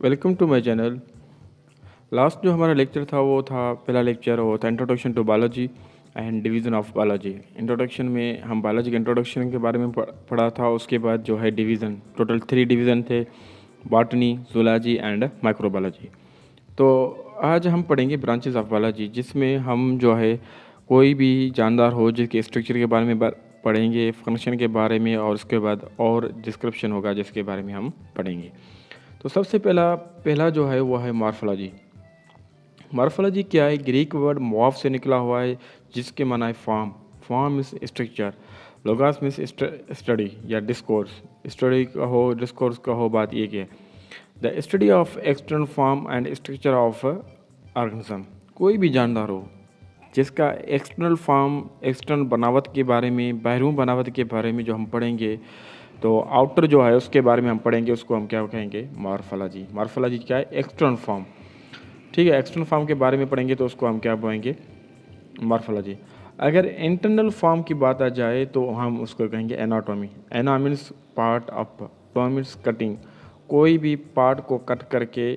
Welcome to my channel. Last जो हमारा lecture था वो था पहला लेक्चर, वो था introduction to biology and division of biology. Introduction में हम बायोलॉजी के इंट्रोडक्शन के बारे में पढ़ा था। उसके बाद जो है डिवीज़न, टोटल 3 डिवीज़न थे, बॉटनी, जूलॉजी एंड माइक्रोबायोलॉजी। तो आज हम पढ़ेंगे ब्रांचेस ऑफ बायोलॉजी, जिसमें हम जो है कोई भी जानदार हो जिसके स्ट्रक्चर के बारे में पढ़ेंगे, फंक्शन के बारे में, और उसके बाद और डिस्क्रिप्शन होगा जिसके बारे में हम पढ़ेंगे। तो सबसे पहला पहला जो है वो है मॉर्फोलॉजी। मॉर्फोलॉजी क्या है? ग्रीक वर्ड मॉर्फ से निकला हुआ है, जिसके माना है form. Form is structure, logos means study या डिस्कोर्स। स्टडी का हो, डिस्कोर्स का हो, बात ये क्या है? The study of external form and structure of organism. कोई भी जानदार हो जिसका एक्सटर्नल फॉर्म, एक्सटर्नल बनावट के बारे में, बाहरून बनावट के बारे में जो हम पढ़ेंगे, तो आउटर जो है उसके बारे में हम पढ़ेंगे, उसको हम क्या कहेंगे? मॉर्फोलॉजी। मॉर्फोलॉजी क्या है? External form. ठीक है, एक्सटर्नल फॉर्म के बारे में पढ़ेंगे तो उसको हम क्या बोलेंगे? मॉर्फोलॉजी। अगर इंटरनल फॉर्म की बात आ जाए तो हम उसको कहेंगे anatomy. Ana means part of, means cutting. कोई भी पार्ट को कट करके,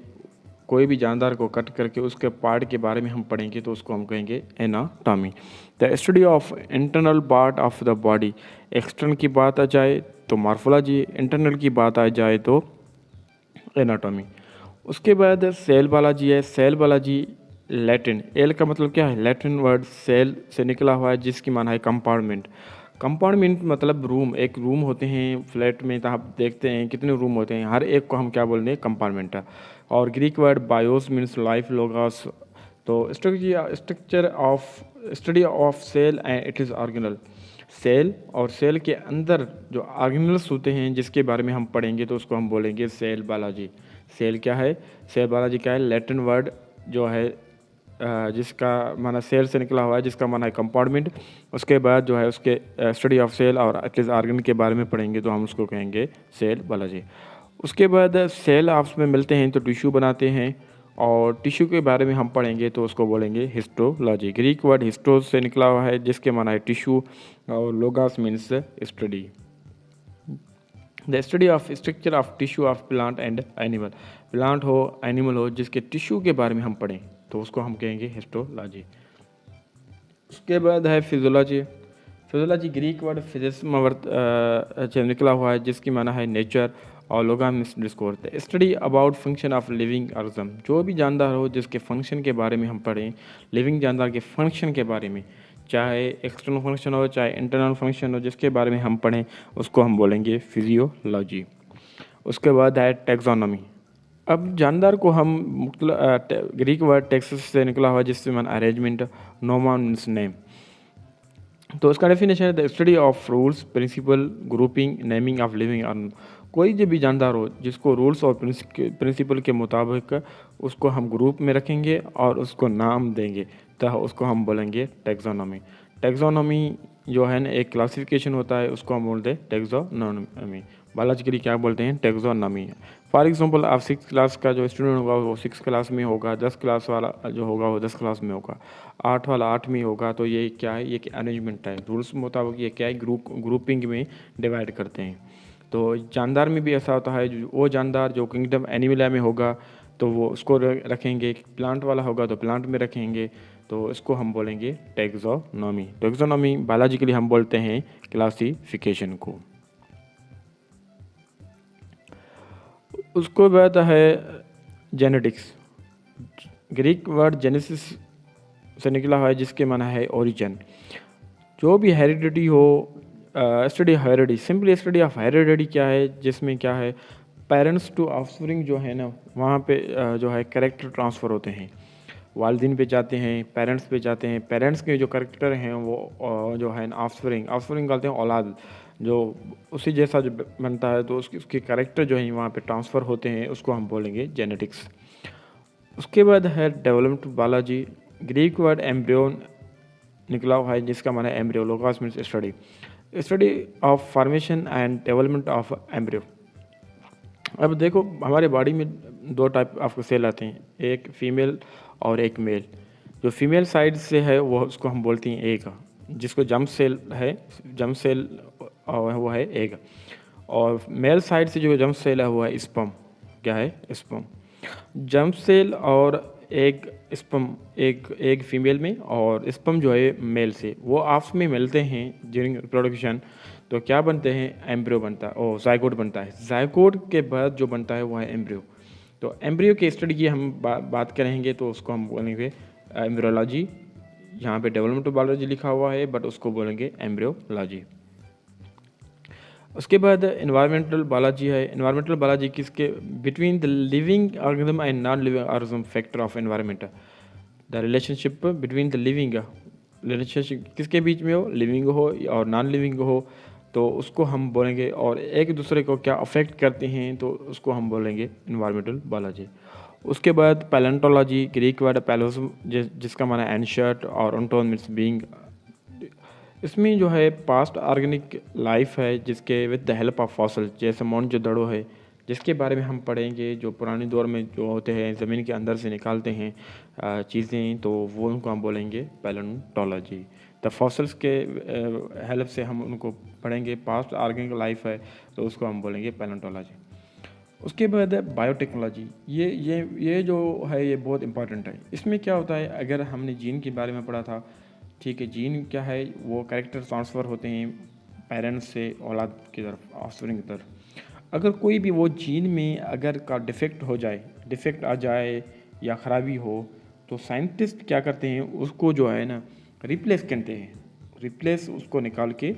कोई भी जानदार को कट करके उसके पार्ट के बारे में हम पढ़ेंगे तो उसको हम कहेंगे anatomy. The study of internal part of the body. External की बात आ जाए तो मॉर्फोलॉजी, इंटरनल की बात आ जाए तो एनाटॉमी। उसके बाद सेल बायोलॉजी है। सेल बायोलॉजी लैटिन, एल का मतलब क्या है? लैटिन वर्ड सेल से निकला हुआ है, जिसकी माना है कंपार्टमेंट। कंपार्टमेंट मतलब रूम। एक रूम होते हैं फ्लैट में, तो आप देखते हैं कितने रूम होते हैं, हर एक को हम क्या बोलते हैं? कंपार्टमेंट। और Greek word bios means life, logos. तो structure of, study of cell and it is organelle. Cell और सेल के अंदर जो ऑर्गेनल्स होते हैं जिसके बारे में हम पढ़ेंगे तो उसको हम बोलेंगे सेल बायोलॉजी। सेल क्या है? सेल बायोलॉजी क्या है? लैटिन वर्ड जो है जिसका माना सेल से निकला हुआ है, जिसका माना है कंपार्टमेंट। उसके बाद जो है उसके स्टडी ऑफ सेल और इट ऑर्गन के बारे में पढ़ेंगे तो हम उसको कहेंगे सेल बायोलॉजी। उसके बाद सेल आपस में मिलते हैं तो टिश्यू बनाते हैं, और टिश्यू के बारे में हम पढ़ेंगे तो उसको बोलेंगे हिस्टोलॉजी। ग्रीक वर्ड हिस्टो से निकला हुआ है, जिसके माना है टिश्यू, और logos means study. The study of structure of tissue of plant and animal. Plant हो, एनिमल हो, जिसके टिश्यू के बारे में हम पढ़ें तो उसको हम कहेंगे हिस्टोलॉजी। उसके बाद है फिजियोलॉजी। फिजियोलॉजी ग्रीक वर्ड फिजिस्म से निकला हुआ है, जिसकी माना है नेचर, और लोगा means discourse. The study about function of living organism. जो भी जानदार हो जिसके फंक्शन के बारे में हम पढ़ें, लिविंग जानदार के फंक्शन के बारे में, चाहे एक्सटर्नल फंक्शन हो चाहे इंटरनल फंक्शन हो, जिसके बारे में हम पढ़ें उसको हम बोलेंगे फिजियोलॉजी। उसके बाद है टैक्सोनॉमी। अब जानदार को हम ग्रीक वर्ड टेक्सस से निकला हुआ, जिससे मन अरेंजमेंट, नोमा मीन्स नेम। तो उसका डेफिनेशन है the study of rules, principal, grouping, naming of living organ. कोई जो भी जानदार हो जिसको रूल्स और प्रिंसिपल के मुताबिक उसको हम ग्रुप में रखेंगे और उसको नाम देंगे तो उसको हम बोलेंगे टैक्सोनॉमी। टैक्सोनॉमी जो है ना, एक क्लासिफिकेशन होता है, उसको हम बोलते हैं टैक्सोनॉमी। बायोलॉजिकली क्या बोलते हैं? टैक्सोनॉमी। फॉर एग्जांपल आप 6 क्लास का जो स्टूडेंट होगा वो 6 क्लास में होगा, 10 क्लास वाला जो होगा वो 10 क्लास में होगा, 8 वाला 8 में होगा। तो ये क्या है? ये अरेंजमेंट है, रूल्स मुताबिक ये क्या है? ग्रुपिंग में डिवाइड करते हैं। तो जानदार में भी ऐसा होता है, जो वो जानदार जो किंगडम एनिमला में होगा तो वो उसको रखेंगे, प्लांट वाला होगा तो प्लांट में रखेंगे, तो इसको हम बोलेंगे टैक्सोनॉमी। टैक्सोनॉमी बायोलॉजिकली हम बोलते हैं क्लासिफिकेशन को। उसको बाद है जेनेटिक्स। ग्रीक वर्ड जेनेसिस से निकला हुआ है, जिसके माना है ओरिजिन। जो भी हेरिडिटी हो, study heredity, simply study of heredity क्या है? जिसमें क्या है? पेरेंट्स टू ऑफस्प्रिंग जो है ना, वहाँ पे जो है कैरेक्टर ट्रांसफ़र होते हैं, वालिदैन पे जाते हैं, पेरेंट्स पे जाते हैं। पेरेंट्स के जो कैरेक्टर हैं वो जो है ऑफस्प्रिंग, ऑफस्प्रिंग कहते हैं औलाद, जो उसी जैसा जो बनता है तो उसके कैरेक्टर जो है वहाँ पे ट्रांसफ़र होते हैं, उसको हम बोलेंगे जेनेटिक्स। उसके बाद है डेवलपमेंट बायोलॉजी। ग्रीक वर्ड एम्ब्रियोन निकला हुआ है, जिसका माना है embryo, logos means study, study of formation and development of embryo. अब देखो हमारे बॉडी में 2 टाइप ऑफ सेल आते हैं, एक फीमेल और एक मेल। जो फीमेल साइड से है वो उसको हम बोलते हैं एग, जिसको जम्प सेल है, जम्प सेल वो है एग। और मेल साइड से जो जम्प सेल है वो है स्पर्म। क्या है? स्पर्म। जर्म सेल और एग स्पर्म, एक फीमेल में और स्पर्म जो है मेल से, वो आपस में मिलते हैं ड्यूरिंग रिप्रोडक्शन, तो क्या बनते हैं, एम्ब्रियो बनता है और जायगोट बनता है। जायगोट के बाद जो बनता है वो है एम्ब्रियो। तो एम्ब्रियो की स्टडी की हम बात करेंगे तो उसको हम बोलेंगे एम्ब्रियोलॉजी। यहाँ पे डेवलपमेंट बायोलॉजी लिखा हुआ है बट उसको बोलेंगे एम्ब्रियोलॉजी। उसके बाद इन्वायरमेंटल बायोलॉजी है। इन्वायरमेंटल बायोलॉजी किसके, between the living organism and non living organism factor of environment, the relationship between the living, relationship किसके बीच में हो, लिविंग हो और नॉन लिविंग हो, तो उसको हम बोलेंगे, और एक दूसरे को क्या अफेक्ट करते हैं तो उसको हम बोलेंगे इन्वायरमेंटल बायोलॉजी। उसके बाद पैलेंटोलॉजी, ग्रीक वर्ड पैलोसम जिसका माना एंशियंट और ओंटोन मीन्स बीइंग। इसमें जो है पास्ट ऑर्गेनिक लाइफ है जिसके with the help of fossil, जैसे मोहनजोदड़ो है जिसके बारे में हम पढ़ेंगे, जो पुराने दौर में जो होते हैं ज़मीन के अंदर से निकालते हैं चीज़ें, तो वो उनको हम बोलेंगे पैलेंटोलॉजी। द फॉसल्स के हेल्प से हम उनको पढ़ेंगे, पास्ट ऑर्गेनिक लाइफ है तो उसको हम बोलेंगे पैलेंटोलॉजी। उसके बाद है बायोटेक्नोलॉजी। ये जो है ये बहुत इंपॉर्टेंट है। इसमें क्या होता है, अगर हमने जीन के बारे में पढ़ा था, ठीक है, जीन क्या है, वो कैरेक्टर ट्रांसफ़र होते हैं पेरेंट्स से औलाद की तरफ, ऑफस्प्रिंग की तरफ। अगर कोई भी वो जीन में अगर का डिफेक्ट हो जाए, डिफेक्ट आ जाए या ख़राबी हो, तो साइंटिस्ट क्या करते हैं, उसको जो है ना रिप्लेस करते हैं। रिप्लेस उसको निकाल के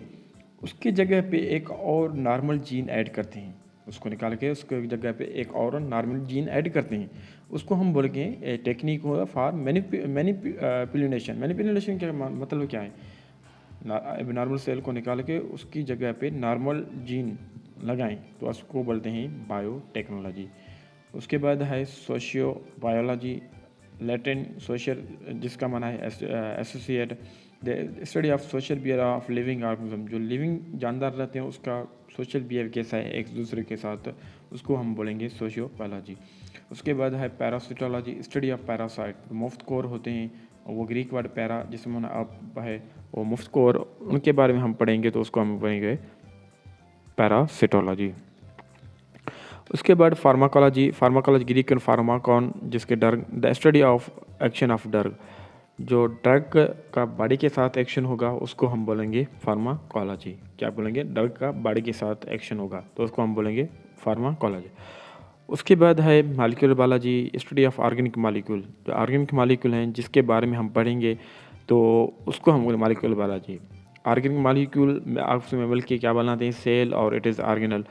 उसकी जगह पे एक और नॉर्मल जीन ऐड करते हैं। उसको निकाल के उसके जगह पे एक और नॉर्मल जीन ऐड करते हैं। उसको हम बोलेंगे टेक्निक होगा फॉर मैनिपुलेशन। मैनिपुलेशन क्या मतलब क्या है, नॉर्मल सेल को निकाल के उसकी जगह पे नॉर्मल जीन लगाएं, तो उसको बोलते हैं बायोटेक्नोलॉजी। उसके बाद है सोशियो बायोलॉजी, लैटिन सोशल जिसका माना है associate, the study of social behaviour of living organism. जो लिविंग जानदार रहते हैं उसका सोशल बिहेवियर कैसा है एक दूसरे के साथ, उसको हम बोलेंगे सोशियो बायोलॉजी। उसके बाद है पैरासिटोलॉजी, स्टडी ऑफ पैरासाइट। मुफ्त कोर होते हैं, वो ग्रीक वर्ड पैरा जिसमें अब है वो मुफ्त कोर, उनके बारे में हम पढ़ेंगे तो उसको हम पढ़ेंगे पैरासिटोलॉजी। उसके बाद फार्माकोलॉजी। फार्माकोलॉजी ग्रीक फार्माकॉन जिसके drug, the study of action of drug. जो ड्रग का बॉडी के साथ एक्शन होगा उसको हम बोलेंगे फार्माकोलॉजी। क्या बोलेंगे, ड्रग का बॉडी के साथ एक्शन होगा तो उसको हम बोलेंगे फार्माकोलॉजी। उसके बाद है molecular biology, study of organic molecule. जो ऑर्गेनिक मॉलिक्यूल हैं जिसके बारे में हम पढ़ेंगे तो उसको हम बोलेंगे मॉलिक्यूलर बायोलॉजी। ऑर्गेनिक मॉलिक्यूल में आपस में मिल के क्या बनाते हैं, सेल और इट इज़ ऑर्गेनल,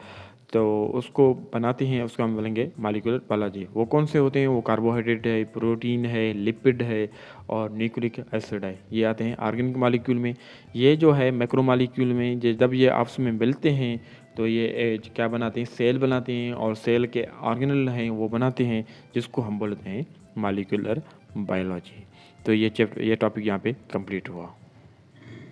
तो उसको बनाते हैं, उसको हम बोलेंगे मॉलिक्यूलर बायोलॉजी। वो कौन से होते हैं, वो कार्बोहाइड्रेट है, प्रोटीन है, लिपिड है और न्यूक्लिक एसिड है, ये आते हैं ऑर्गेनिक मॉलिक्यूल में। ये जो है मैक्रो मॉलिक्यूल में जब ये आपस में मिलते हैं तो ये क्या बनाते हैं, सेल बनाते हैं, और सेल के ऑर्गेनल हैं वो बनाते हैं जिसको हम बोलते हैं मॉलिक्यूलर बायोलॉजी। तो ये टॉपिक यहाँ पे कंप्लीट हुआ।